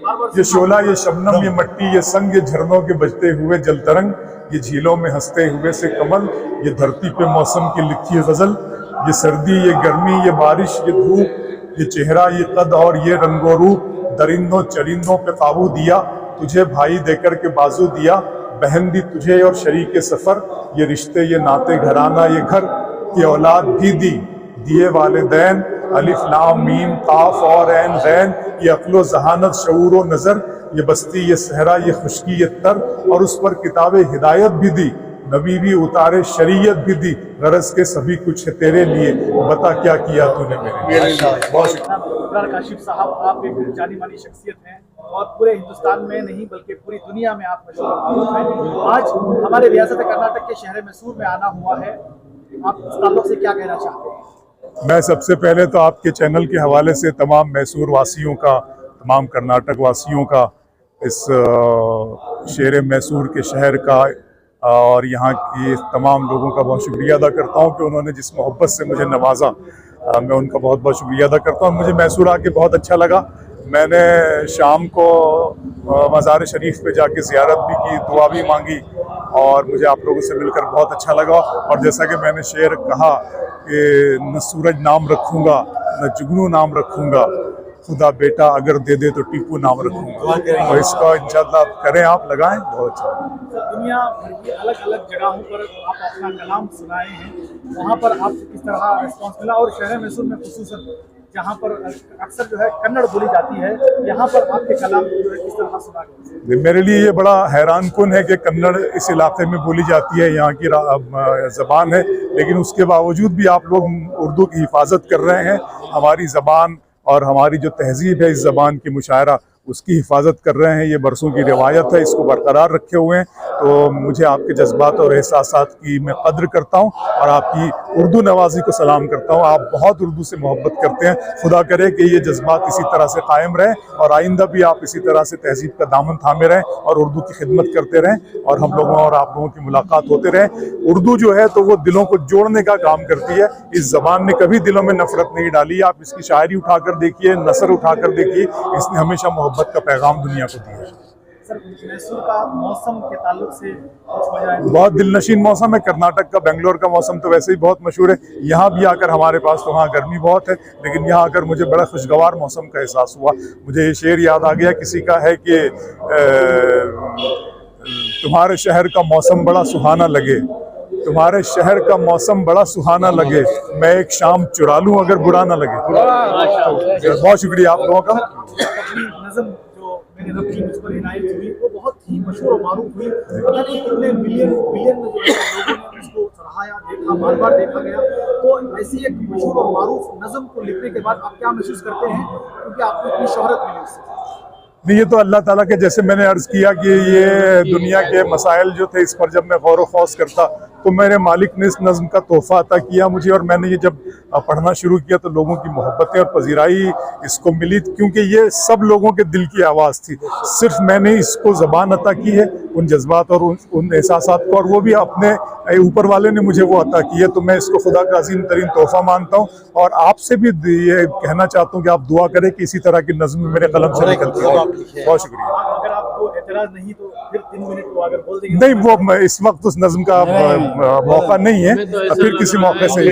ये शोला, ये शबनम, ये मट्टी, ये संग, ये झरनों के बजते हुए जल तरंग, ये झीलों में हंसते हुए से कमल, ये धरती पे मौसम की लिखी गजल, ये सर्दी, ये गर्मी, ये बारिश, ये धूप, ये चेहरा, ये कद और ये रंगो रूप, दरिंदों चरिंदों पे काबू दिया, तुझे भाई देकर के बाजू दिया, बहन दी तुझे और शरीके सफर, ये रिश्ते, ये नाते, घराना, ये घर, ये औलाद भी दी, दिए वालिदैन, अलिफ लाम मीम काफ और ऐन गैन, ये अक्लो जहानत शऊर व नजर, ये बस्ती, ये सहरा, ये खुशकी, ये तर, और उस पर किताबे हिदायत भी दी, नबी भी उतारे, शरीयत भी दी, गरज के सभी कुछ है तेरे लिए, बता क्या किया तूने मेरे लिए। बहुत काशिफ साहब, आप एक जानी मानी शख्सियत हैं और पूरे हिंदुस्तान में नहीं बल्कि पूरी दुनिया में आप मशहूर मारूफ हैं। आज हमारे रियासत कर्नाटक के शहर मैसूर में आना हुआ है, आप इस ताल्लुक से क्या कहना चाहते हैं? मैं सबसे पहले तो आपके चैनल के हवाले से तमाम मैसूर वासियों का, तमाम कर्नाटक वासियों का, इस शेर मैसूर के शहर का और यहाँ के तमाम लोगों का बहुत शुक्रिया अदा करता हूँ कि उन्होंने जिस मोहब्बत से मुझे नवाजा, मैं उनका बहुत बहुत शुक्रिया अदा करता हूँ। मुझे मैसूर आके बहुत अच्छा लगा। मैंने शाम को मज़ार शरीफ पे जाके ज़ियारत भी की, दुआ भी मांगी और मुझे आप लोगों से मिलकर बहुत अच्छा लगा। और जैसा कि मैंने शेर कहा कि न सूरज नाम रखूँगा, न जुगनू नाम रखूँगा, खुदा बेटा अगर दे दे तो टीपू नाम रखूँगा। तो इसका इंशाअल्लाह करें, आप लगाएं, बहुत अच्छा। दुनिया भर की अलग अलग जगहों पर आप अपना कलाम सुनाए हैं, वहाँ पर आपको किस तरह रिस्पॉन्स मिला? और शहर मैसूर में खुसूसन जहाँ पर अक्सर जो है कन्नड़ बोली जाती है, यहाँ पर आपके कलाम जो है किस तरह सुना गया? मेरे लिए ये बड़ा हैरान कुन है कि कन्नड़ इस इलाके में बोली जाती है, यहाँ की ज़बान है, लेकिन उसके बावजूद भी आप लोग उर्दू की हिफाजत कर रहे हैं। हमारी ज़बान और हमारी जो तहजीब है, इस ज़बान की मुशायरा, उसकी हिफाजत कर रहे हैं। ये बरसों की रिवायत है, इसको बरकरार रखे हुए हैं। तो मुझे आपके जज्बात और एहसासात की मैं कद्र करता हूँ और आपकी उर्दू नवाजी को सलाम करता हूँ। आप बहुत उर्दू से मोहब्बत करते हैं। खुदा करे कि ये जज्बात इसी तरह से कायम रहें और आइंदा भी आप इसी तरह से तहजीब का दामन थामे रहें और उर्दू की खिदमत करते रहें और हम लोगों और आप लोगों की मुलाकात होते रहें। उर्दू जो है तो वो दिलों को जोड़ने का काम करती है। इस ज़बान ने कभी दिलों में नफरत नहीं डाली। आप इसकी शायरी उठाकर देखिए, नसर उठाकर देखिए, इसने हमेशा मोहब्बत का पैगाम दुनिया को दिया है। सर, मैसूर का मौसम के ताल्लुक से बहुत दिलनशीन मौसम है। कर्नाटक का, बेंगलोर का मौसम तो वैसे ही बहुत मशहूर है। यहाँ भी आकर हमारे पास तो वहाँ गर्मी बहुत है, लेकिन यहाँ आकर मुझे बड़ा खुशगवार मौसम का एहसास हुआ। मुझे ये शेर याद आ गया, किसी का है कि तुम्हारे शहर का मौसम बड़ा सुहाना लगे, तुम्हारे शहर का मौसम बड़ा सुहाना लगे, मैं एक शाम चुरा लूं अगर बुरा ना लगे। तो बहुत शुक्रिया आप लोगों का। नज़म जो मेरे रब की मुझ पर इनायत हुई वो बहुत ही मशहूर और मारूफ हुई। पता नहीं कितने मिलियन में जो है लोगों ने उसको सराहाया, देखा, बार बार देखा गया। तो ऐसी एक मशहूर और मारूफ नज़म को लिखने के बाद आप क्या महसूस करते हैं, क्योंकि आपको इतनी शोहरत मिली उससे? नहीं, ये तो अल्लाह ताला के, जैसे मैंने अर्ज किया कि ये दुनिया के मसाइल जो थे, इस पर जब मैं गौर व खौस करता तो मेरे मालिक ने इस नज़्म का तोहफा अता किया मुझे। और मैंने ये जब पढ़ना शुरू किया तो लोगों की मोहब्बतें और पजीराई इसको मिली, क्योंकि ये सब लोगों के दिल की आवाज़ थी। सिर्फ मैंने इसको ज़बान अता की है, उन जज्बात और उन एहसासात को, और वो भी अपने ऊपर वाले ने मुझे वो अता की है। तो मैं इसको खुदा का अजीम तरीन तोहफा मानता हूँ और आपसे भी ये कहना चाहता हूँ कि आप दुआ करें कि इसी तरह की नज़्म मेरे कलम से निकलती है। बहुत शुक्रिया। अगर आपको एतराज नहीं तो फिर 3 मिनट को अगर बोल देंगे। नहीं, वो इस वक्त उस नज़्म का मौका नहीं है, फिर किसी मौके से।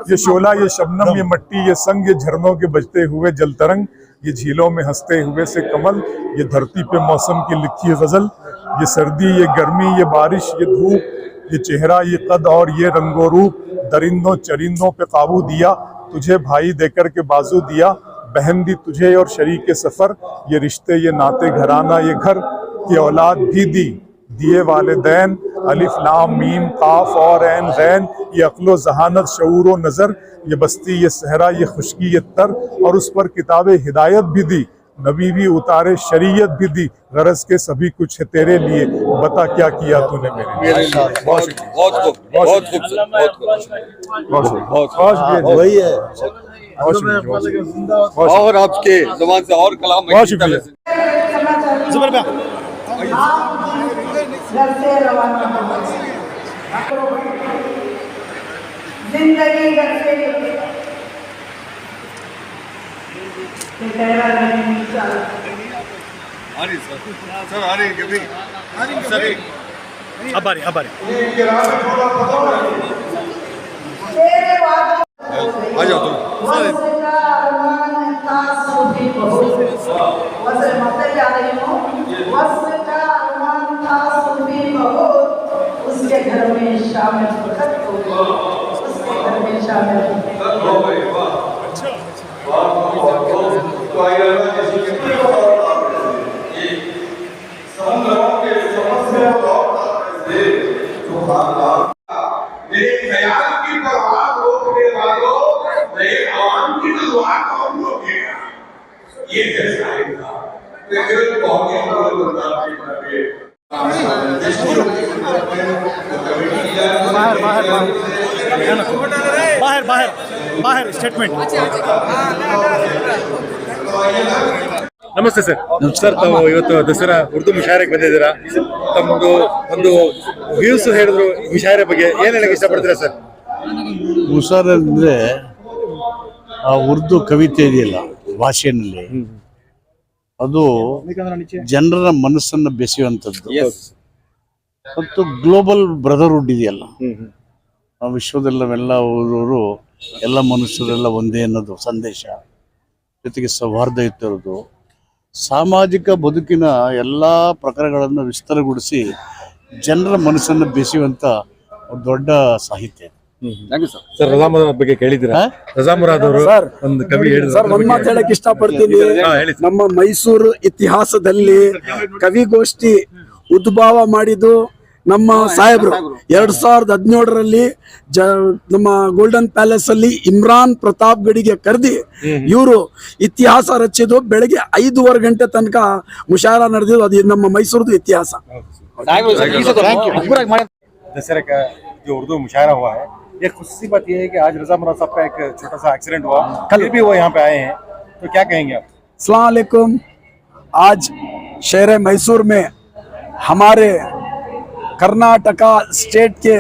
ये शोला, ये शबनम, ये मट्टी, ये संग, ये झरनों के बजते हुए जल तरंग, ये झीलों में हंसते हुए से कमल, ये धरती पे मौसम की लिखी गजल, ये सर्दी, ये गर्मी, ये बारिश, ये धूप, ये चेहरा, ये कद और ये रंगो रूप, दरिंदों चरिंदों पे काबू दिया, तुझे भाई देकर के बाजू दिया, बहन दी तुझे और शरीके सफर, ये रिश्ते, ये नाते, घराना, ये घर, ये औलाद भी दी, दिए वालिदैन, अलिफ लाम मीम काफ और ऐन गैन, ये अक्लो जहानत शऊर व नजर, ये बस्ती, ये सहरा, ये खुशकी, ये तर, और उस पर किताबे हिदायत भी दी, नबी भी उतारे, शरीयत भी दी, गरज के सभी कुछ है तेरे लिए, बता क्या किया तूने मेरे लिए। बहुत वही है। और आपके ज़बान से और कलाम। बहुत शुक्रिया। जिंदगी घर से आ रही सर आ रही कभी सर अब आ रही आ जाओ तुम उसके घर में शामिल उसके घर में शामिल बाहर स्टेटमेंट ನಮಸ್ತೆ ಸರ್. ಸರ್ ತಾವು ಇವತ್ತು ದಸರಾ ಉರ್ದು ಮುಷಾಯರೆಗೆ ಬಂದಿದ್ದೀರಾ. ತಮ್ಮದು ಒಂದು ವ್ಯೂಸ್ ಹೇಳಿದ್ರು ಮುಷಾಯರೆ ಬಗ್ಗೆ ಏನ್ ಹೇಳಕ್ಕೆ ಇಷ್ಟಪಡ್ತೀರಾ ಸರ್? ಮುಷಾರ ಅಂದರೆ ಆ ಉರ್ದು ಕವಿತೆ ಇದೆಯಲ್ಲ ಭಾಷೆಯಲ್ಲಿ, ಅದು ಜನರ ಮನಸ್ಸನ್ನು ಬೆಸೆಯುವಂಥದ್ದು ಮತ್ತು ಗ್ಲೋಬಲ್ ಬ್ರದರ್ಹುಡ್ ಇದೆಯಲ್ಲ, ಆ ವಿಶ್ವದೆಲ್ಲವೆಲ್ಲ ಊರವರು ಎಲ್ಲ ಮನುಷ್ಯರೆಲ್ಲ ಒಂದೇ ಅನ್ನೋದು ಸಂದೇಶ, ಜೊತೆಗೆ ಸೌಹಾರ್ದಯುತ ಇರೋದು, ಸಾಮಾಜಿಕ ಬದುಕಿನ ಎಲ್ಲ ಪ್ರಕಾರಗಳನ್ನು ವಿಸ್ತಾರಗೊಳಿಸಿ ಜನರ ಮನಸ್ಸನ್ನು ಬೆಸೆಯುವಂಥ ದೊಡ್ಡ ಸಾಹಿತ್ಯ. ಸರ್ ರಜಾ ಮುರಾದ್ ಬಗ್ಗೆ ಕೇಳಿದ್ದೀರಾ? ರಜಾ ಮುರಾದ್ ಅವರು ಒಂದು ಕವಿ ಸರ್, ಒಂದ್ ಮಾತು ಹೇಳಕ್ ಇಷ್ಟಪಡ್ತೀನಿ. ನಮ್ಮ ಮೈಸೂರು ಇತಿಹಾಸದಲ್ಲಿ ಕವಿಗೋಷ್ಠಿ ಉದ್ಭವ ಮಾಡಿದ್ದು ನಮ್ಮ ಸಾಹೇಬ್ರು 2017ರಲ್ಲಿ ನಮ್ಮ ಗೋಲ್ಡನ್ ಪ್ಯಾಲೇಸ್ ಅಲ್ಲಿ ಇಮ್ರಾನ್ ಪ್ರತಾಪ್ ಗಡಿಗೆ ಕರೆದಿ ಇವರು ಇತಿಹಾಸ ರಚಿದ್ದು. ಬೆಳಗ್ಗೆ 5:15 ಗಂಟೆ ತನಕ ಮುಷಾರ ನಡೆದಿದ್ದು. ಅದು ನಮ್ಮ ಮೈಸೂರದು ಇತಿಹಾಸ. दशहरे का जो उर्दू मुशायरा हुआ है, ये खुशी बात यह है कि आज रजा मुराद साहब का एक छोटा सा एक्सीडेंट हुआ, कल भी वो यहाँ पे आए हैं, तो क्या कहेंगे आप? अस्सलाम वालेकुम। आज शहर मैसूर में हमारे कर्नाटका स्टेट के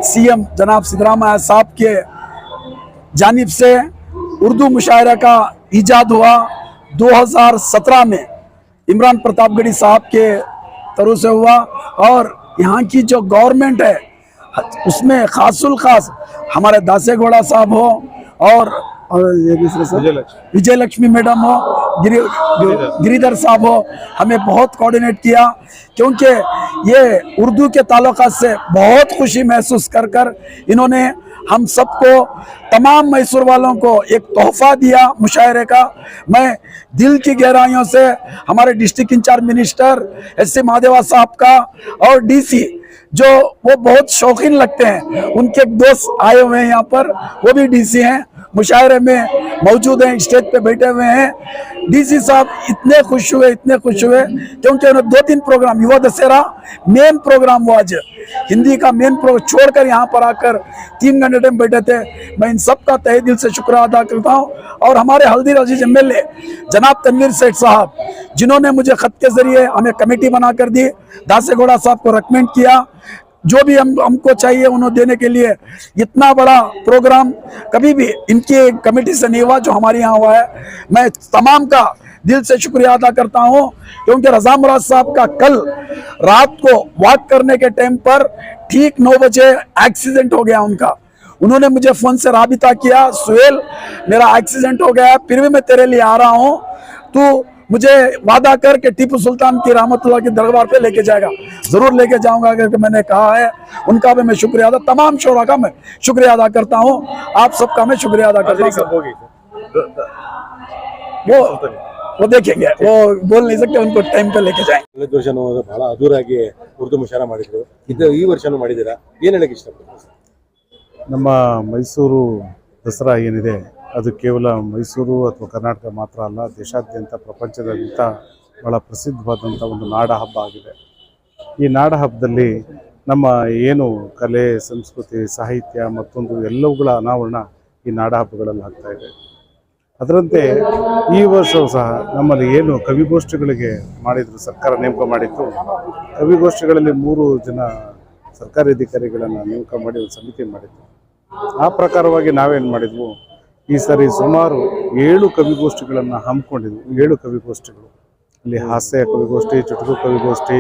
सीएम जनाब सिद्धरामैया साहब के जानिब से उर्दू मुशायरा का इजाद हुआ 2017 में इमरान प्रतापगढ़ी साहब के तरफ से हुआ। और यहाँ की जो गवर्नमेंट है उसमें खासुल खास हमारे दासेगौड़ा साहब हो और विजय लक्ष्मी मैडम हो, गिरिधर साहब हो, हमें बहुत कोऑर्डिनेट किया, क्योंकि ये उर्दू के ताल्लुकात से बहुत खुशी महसूस कर इन्होंने हम सबको, तमाम मैसूर वालों को एक तोहफा दिया मुशायरे का। मैं दिल की गहराइयों से हमारे district in-charge minister S C. Mahadeva साहब का और डीसी जो वो बहुत शौकीन लगते हैं, उनके एक दोस्त आए हुए हैं यहाँ पर, वो भी डीसी हैं, मुशायरे में मौजूद हैं, स्टेज पे बैठे हुए हैं। डीसी साहब इतने खुश हुए क्योंकि उन्होंने 2-3 प्रोग्राम, युवा दशहरा मेन प्रोग्राम वो आज हिंदी का मेन प्रोग्राम छोड़कर यहाँ पर आकर 3 घंटे टाइम बैठे थे। मैं इन सब का तहे दिल से शुक्रिया अदा करता हूँ। और हमारे हल्दी अजीज MLA जनाब तनवीर सेठ साहब, जिन्होंने मुझे खत के जरिए हमें कमेटी बना कर दी, दासेगौड़ा साहब को रिकमेंड किया, जो भी हमको चाहिए उन्होंने देने के लिए। इतना बड़ा प्रोग्राम कभी भी इनकी कमेटी से नहीं हुआ जो हमारे यहाँ हुआ है। मैं तमाम का दिल से शुक्रिया अदा करता हूँ, क्योंकि रजा मुराद साहब का कल रात को वॉक करने के टाइम पर ठीक 9 बजे एक्सीडेंट हो गया उनका। उन्होंने मुझे फोन से राबिता किया, सुहेल मेरा एक्सीडेंट हो गया, फिर भी मैं तेरे लिए आ रहा हूँ, तू मुझे वादा कर के टीपू सुल्तान की रहमतुल्लाह की दरबार पे लेके जाएगा। जरूर लेके जाऊंगा करके मैंने कहा है। उनका भी मैं शुक्रिया अदा, तमाम शोरा का मैं शुक्रिया अदा करता हूँ, आप सबका मैं शुक्रिया अदा करता हूँ। वो देखेंगे, वो बोल नहीं सकते, उनको टाइम पे लेके जाएंगे। ಕಳೆದ ವರ್ಷನೂ ಬಹಳ ಅದ್ದೂರಿಯಾಗಿ ಉರ್ದು ಮುಷಾಯರಾ ಮಾಡಿದ್ರು, ಈ ವರ್ಷನೂ ಮಾಡಿದ್ದೀರಾ, ಏನ್ ಹೇಳಕ್ಕೆ ಇಷ್ಟಪಡ್ತೀರಾ? ನಮ್ಮ ಮೈಸೂರು ದಸರಾ ಏನಿದೆ ಅದು ಕೇವಲ ಮೈಸೂರು ಅಥವಾ ಕರ್ನಾಟಕ ಮಾತ್ರ ಅಲ್ಲ, ದೇಶಾದ್ಯಂತ ಪ್ರಪಂಚದಾದ್ಯಂತ ಬಹಳ ಪ್ರಸಿದ್ಧವಾದಂಥ ಒಂದು ನಾಡ ಹಬ್ಬ ಆಗಿದೆ. ಈ ನಾಡ ಹಬ್ಬದಲ್ಲಿ ನಮ್ಮ ಏನು ಕಲೆ, ಸಂಸ್ಕೃತಿ, ಸಾಹಿತ್ಯ ಮತ್ತೊಂದು ಎಲ್ಲವುಗಳ ಅನಾವರಣ ಈ ನಾಡ ಹಬ್ಬಗಳಲ್ಲಿ ಆಗ್ತಾ ಇದೆ. ಅದರಂತೆ ಈ ವರ್ಷವೂ ಸಹ ನಮ್ಮಲ್ಲಿ ಏನು ಕವಿಗೋಷ್ಠಿಗಳಿಗೆ ಮಾಡಿದ್ರು, ಸರ್ಕಾರ ನೇಮಕ ಮಾಡಿತ್ತು, ಕವಿಗೋಷ್ಠಿಗಳಲ್ಲಿ 3 ಜನ ಸರ್ಕಾರಿ ಅಧಿಕಾರಿಗಳನ್ನು ನೇಮಕ ಮಾಡಿ ಒಂದು ಸಮಿತಿ ಮಾಡಿದ್ರು. ಆ ಪ್ರಕಾರವಾಗಿ ನಾವೇನು ಮಾಡಿದ್ವು, ಈ ಸರಿ ಸುಮಾರು 7 ಕವಿಗೋಷ್ಠಿಗಳನ್ನು ಹಮ್ಮಿಕೊಂಡಿದ್ವು. 7 ಕವಿಗೋಷ್ಠಿಗಳು. ಇಲ್ಲಿ ಹಾಸ್ಯ ಕವಿಗೋಷ್ಠಿ, ಚುಟುಕು ಕವಿಗೋಷ್ಠಿ,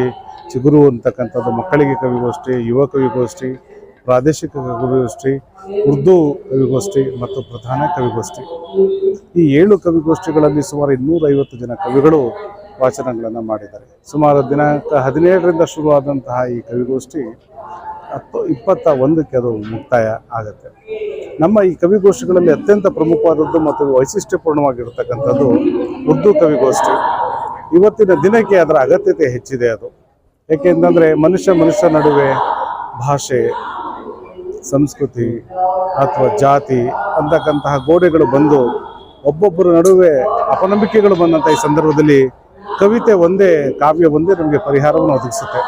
ಚಿಗುರು ಅಂತಕ್ಕಂಥದ್ದು ಮಕ್ಕಳಿಗೆ ಕವಿಗೋಷ್ಠಿ, ಯುವ ಕವಿಗೋಷ್ಠಿ, ಪ್ರಾದೇಶಿಕ ಕವಿಗೋಷ್ಠಿ, ಉರ್ದು ಕವಿಗೋಷ್ಠಿ ಮತ್ತು ಪ್ರಧಾನ ಕವಿಗೋಷ್ಠಿ. ಈ 7 ಕವಿಗೋಷ್ಠಿಗಳಲ್ಲಿ ಸುಮಾರು 250 ಜನ ಕವಿಗಳು ವಾಚನಗಳನ್ನು ಮಾಡಿದ್ದಾರೆ. ಸುಮಾರು ದಿನಾಂಕ 17ರಿಂದ ಶುರುವಾದಂತಹ ಈ ಕವಿಗೋಷ್ಠಿ 21ಕ್ಕೆ ಅದು ಮುಕ್ತಾಯ ಆಗುತ್ತೆ. ನಮ್ಮ ಈ ಕವಿಗೋಷ್ಠಿಗಳಲ್ಲಿ ಅತ್ಯಂತ ಪ್ರಮುಖವಾದದ್ದು ಮತ್ತು ವೈಶಿಷ್ಟ್ಯಪೂರ್ಣವಾಗಿರ್ತಕ್ಕಂಥದ್ದು ಉರ್ದು ಕವಿಗೋಷ್ಠಿ. ಇವತ್ತಿನ ದಿನಕ್ಕೆ ಅದರ ಅಗತ್ಯತೆ ಹೆಚ್ಚಿದೆ. ಅದು ಏಕೆಂತಂದರೆ ಮನುಷ್ಯ ನಡುವೆ ಭಾಷೆ, ಸಂಸ್ಕೃತಿ ಅಥವಾ ಜಾತಿ ಅಂತಕ್ಕಂತಹ ಗೋಡೆಗಳು ಬಂದು ಒಬ್ಬೊಬ್ಬರ ನಡುವೆ ಅಪನಂಬಿಕೆಗಳು ಬಂದಂಥ ಈ ಸಂದರ್ಭದಲ್ಲಿ ಕವಿತೆ ಒಂದೇ, ಕಾವ್ಯ ಒಂದೇ ನಮಗೆ ಪರಿಹಾರವನ್ನು ಒದಗಿಸುತ್ತೆ.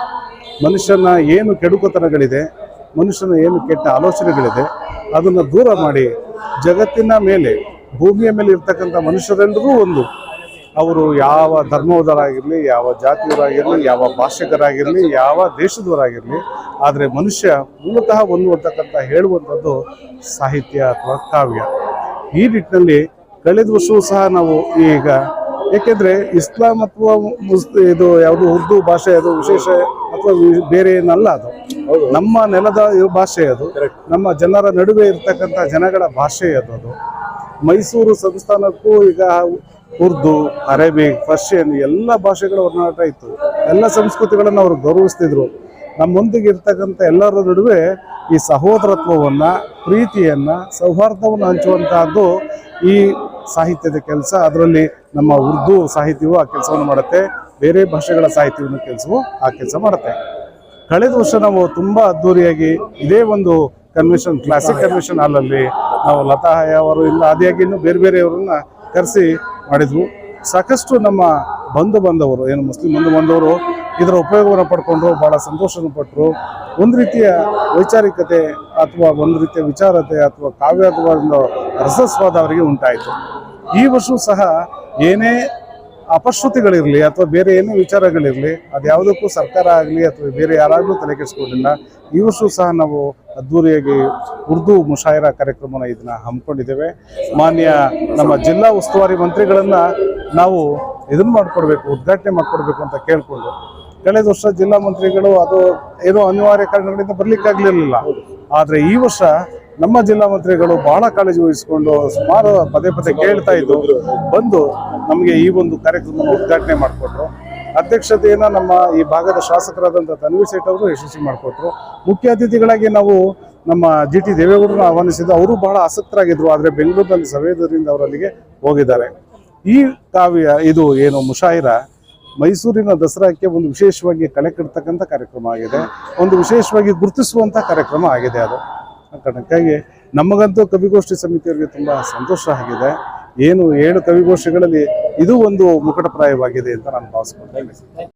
ಮನುಷ್ಯನ ಏನು ಕೆಡುಕುತನಗಳಿದೆ, ಮನುಷ್ಯನ ಏನು ಕೆಟ್ಟ ಆಲೋಚನೆಗಳಿದೆ, ಅದನ್ನು ದೂರ ಮಾಡಿ ಜಗತ್ತಿನ ಮೇಲೆ, ಭೂಮಿಯ ಮೇಲೆ ಇರ್ತಕ್ಕಂಥ ಮನುಷ್ಯರೆಲ್ಲರೂ ಒಂದು, ಅವರು ಯಾವ ಧರ್ಮದವರಾಗಿರಲಿ, ಯಾವ ಜಾತಿಯವರಾಗಿರಲಿ, ಯಾವ ಭಾಷಿಕರಾಗಿರಲಿ, ಯಾವ ದೇಶದವರಾಗಿರಲಿ, ಆದರೆ ಮನುಷ್ಯ ಮೂಲತಃ ಒಂದು ಅಂತಕ್ಕಂಥ ಹೇಳುವಂಥದ್ದು ಸಾಹಿತ್ಯ ಅಥವಾ ಕಾವ್ಯ. ಈ ನಿಟ್ಟಿನಲ್ಲಿ ಕಳೆದ ವರ್ಷವೂ ಸಹ ನಾವು ಈಗ, ಏಕೆಂದರೆ ಇಸ್ಲಾಂ ಅಥವಾ ಇದು ಯಾವುದು ಉರ್ದು ಭಾಷೆ ಅದು ವಿಶೇಷ ಅಥವಾ ಬೇರೆ ಏನಲ್ಲ, ಅದು ನಮ್ಮ ನೆಲದ ಭಾಷೆ, ಅದು ನಮ್ಮ ಜನರ ನಡುವೆ ಇರ್ತಕ್ಕಂಥ ಜನಗಳ ಭಾಷೆ ಅದು. ಮೈಸೂರು ಸಂಸ್ಥಾನಕ್ಕೂ ಈಗ ಉರ್ದು, ಅರೇಬಿಕ್, ಪರ್ಷಿಯನ್ ಎಲ್ಲ ಭಾಷೆಗಳ ಒಡನಾಟ ಇತ್ತು. ಎಲ್ಲ ಸಂಸ್ಕೃತಿಗಳನ್ನು ಅವರು ಗೌರವಿಸ್ತಿದ್ರು. ನಮ್ಮೊಂದಿಗೆ ಇರ್ತಕ್ಕಂಥ ಎಲ್ಲರ ನಡುವೆ ಈ ಸಹೋದರತ್ವವನ್ನು, ಪ್ರೀತಿಯನ್ನು, ಸೌಹಾರ್ದವನ್ನು ಹಂಚುವಂತಹದ್ದು ಈ ಸಾಹಿತ್ಯದ ಕೆಲಸ. ಅದರಲ್ಲಿ ನಮ್ಮ ಉರ್ದು ಸಾಹಿತ್ಯವು ಆ ಕೆಲಸವನ್ನು ಮಾಡುತ್ತೆ, ಬೇರೆ ಭಾಷೆಗಳ ಸಾಹಿತ್ಯವನ್ನು ಆ ಕೆಲಸ ಮಾಡುತ್ತೆ. ಕಳೆದ ವರ್ಷ ನಾವು ತುಂಬ ಅದ್ಧೂರಿಯಾಗಿ ಇದೇ ಒಂದು ಕನ್ವೆನ್ಷನ್, ಕ್ಲಾಸಿಕ್ ಕನ್ವೆನ್ಷನ್ ಹಾಲಲ್ಲಿ ನಾವು ಲತಾ ಅವರು ಇಲ್ಲ ಆದಿಯಾಗಿ ಇನ್ನೂ ಬೇರೆ ಬೇರೆಯವರನ್ನ ಕರೆಸಿ ಮಾಡಿದ್ವು. ಸಾಕಷ್ಟು ನಮ್ಮ ಬಂಧು ಬಾಂಧವರು, ಏನು ಮುಸ್ಲಿಂ ಬಂಧು ಬಾಂಧವರು ಇದರ ಉಪಯೋಗವನ್ನು ಪಡ್ಕೊಂಡ್ರು, ಭಾಳ ಸಂತೋಷವನ್ನು ಪಟ್ಟರು. ಒಂದು ರೀತಿಯ ವೈಚಾರಿಕತೆ ಅಥವಾ ಒಂದು ರೀತಿಯ ವಿಚಾರತೆ ಅಥವಾ ಕಾವ್ಯ ಅಥವಾ ಒಂದು ರಸಸ್ವಾದ ಅವರಿಗೆ ಉಂಟಾಯಿತು. ಈ ವರ್ಷವೂ ಸಹ ಏನೇ ಅಪಶ್ರುತಿಗಳಿರಲಿ ಅಥವಾ ಬೇರೆ ಏನೇ ವಿಚಾರಗಳಿರಲಿ, ಅದು ಯಾವುದಕ್ಕೂ ಸರ್ಕಾರ ಆಗಲಿ ಅಥವಾ ಬೇರೆ ಯಾರಾಗಲೂ ತಲೆ ಕೆಡಿಸ್ಕೊಂಡಿಲ್ಲ. ಈ ವರ್ಷವೂ ಸಹ ನಾವು ಅದ್ಧೂರಿಯಾಗಿ ಉರ್ದು ಮುಷಾಯರಾ ಕಾರ್ಯಕ್ರಮನ ಇದನ್ನು ಹಮ್ಮಿಕೊಂಡಿದ್ದೇವೆ. ಮಾನ್ಯ ನಮ್ಮ ಜಿಲ್ಲಾ ಉಸ್ತುವಾರಿ ಮಂತ್ರಿಗಳನ್ನು ನಾವು ಇದನ್ನು ಮಾಡಿಕೊಡ್ಬೇಕು, ಉದ್ಘಾಟನೆ ಮಾಡಿಕೊಡ್ಬೇಕು ಅಂತ ಕೇಳಿಕೊಂಡು, ಕಳೆದ ವರ್ಷ ಜಿಲ್ಲಾ ಮಂತ್ರಿಗಳು ಅದು ಏನೋ ಅನಿವಾರ್ಯ ಕಾರಣಗಳಿಂದ ಬರಲಿಕ್ಕಾಗಲಿರಲಿಲ್ಲ. ಆದರೆ ಈ ವರ್ಷ ನಮ್ಮ ಜಿಲ್ಲಾ ಮಂತ್ರಿಗಳು ಬಹಳ ಕಾಳಜಿ ವಹಿಸಿಕೊಂಡು ಸುಮಾರು ಪದೇ ಕೇಳ್ತಾ ಇದ್ದು ಬಂದು ನಮಗೆ ಈ ಒಂದು ಕಾರ್ಯಕ್ರಮವನ್ನು ಉದ್ಘಾಟನೆ ಮಾಡಿಕೊಟ್ರು. ಅಧ್ಯಕ್ಷತೆಯನ್ನು ನಮ್ಮ ಈ ಭಾಗದ ಶಾಸಕರಾದಂಥ ತನ್ವೀರ್ ಸೇಠ್ ಅವರು ಯಶಸ್ವಿ ಮಾಡಿಕೊಟ್ರು. ಮುಖ್ಯ ಅತಿಥಿಗಳಾಗಿ ನಾವು ನಮ್ಮ GT ದೇವೇಗೌಡರನ್ನು ಆಹ್ವಾನಿಸಿದ್ದು. ಅವರು ಬಹಳ ಆಸಕ್ತರಾಗಿದ್ದರು, ಆದರೆ ಬೆಂಗಳೂರಿನಲ್ಲಿ ಸಭೆಯಿಂದ ಅವರಲ್ಲಿಗೆ ಹೋಗಿದ್ದಾರೆ. ಈ ಕಾವ್ಯ ಇದು ಏನು ಮುಷಾಯಿರಾ ಮೈಸೂರಿನ ದಸರಾಕ್ಕೆ ಒಂದು ವಿಶೇಷವಾಗಿ ಕಳೆ ಕಟ್ಟತಕ್ಕಂಥ ಕಾರ್ಯಕ್ರಮ ಆಗಿದೆ, ಒಂದು ವಿಶೇಷವಾಗಿ ಗುರುತಿಸುವಂಥ ಕಾರ್ಯಕ್ರಮ ಆಗಿದೆ. ಅದು ಕಾರಣಕ್ಕಾಗಿ ನಮಗಂತೂ ಕವಿಗೋಷ್ಠಿ ಸಮಿತಿಯವರಿಗೆ ತುಂಬ ಸಂತೋಷ ಆಗಿದೆ. ಏನು 7 ಕವಿಗೋಷ್ಠಿಗಳಲ್ಲಿ ಇದು ಒಂದು ಮುಕಟಪ್ರಾಯವಾಗಿದೆ ಅಂತ ನಾನು ಭಾವಿಸ್ಕೊಳ್ತೇನೆ.